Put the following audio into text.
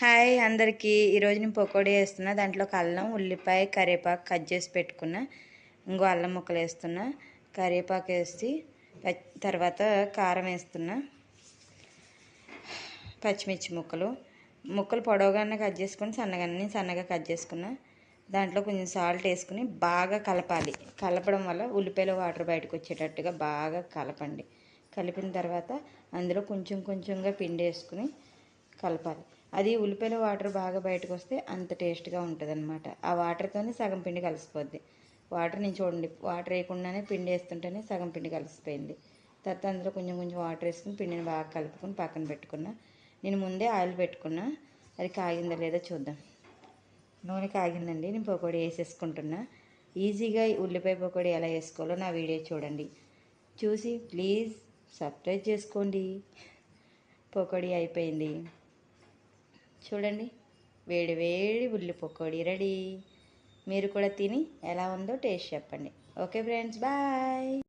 Hi అందరికీ. ఈరోజు నేను పకోడీ వేస్తున్నా. దాంట్లోకి అల్లం, ఉల్లిపాయ, కరివేపాకు కట్ చేసి పెట్టుకున్నా. ఇంకో అల్లం ముక్కలు వేస్తున్నా, కరివేపాకు వేసి తర్వాత కారం వేస్తున్నా, పచ్చిమిర్చి ముక్కలు పొడవుగానే కట్ చేసుకొని సన్నగా కట్ చేసుకున్నా. దాంట్లో కొంచెం సాల్ట్ వేసుకుని బాగా కలపాలి. కలపడం వల్ల ఉల్లిపాయలో వాటర్ బయటకు వచ్చేటట్టుగా బాగా కలపండి. కలిపిన తర్వాత అందులో కొంచెంగా పిండి వేసుకుని కలపాలి. అది ఉల్లిపాయలో వాటర్ బాగా బయటకు వస్తే అంత టేస్ట్గా ఉంటుంది అనమాట. ఆ వాటర్తోనే సగం పిండి కలిసిపోద్ది. వాటర్ నేను చూడండి, వాటర్ వేయకుండానే పిండి వేస్తుంటేనే సగం పిండి కలిసిపోయింది. తర్వాత అందులో కొంచెం వాటర్ వేసుకుని పిండిని బాగా కలుపుకొని పక్కన పెట్టుకున్నా. నేను ముందే ఆయిల్ పెట్టుకున్నా, అది కాగిందో లేదో చూద్దాం. నూనె కాగిందండి, నేను పకోడీ వేసేసుకుంటున్నా. ఈజీగా ఉల్లిపాయ పకోడీ ఎలా వేసుకోవాలో నా వీడియో చూడండి. చూసి ప్లీజ్ సబ్స్క్రైబ్ చేసుకోండి. పకోడీ అయిపోయింది చూడండి. వేడి వేడి ఉల్లి పకోడీ రెడీ. మీరు కూడా తిని ఎలా ఉందో టేస్ట్ చెప్పండి. Okay friends, bye.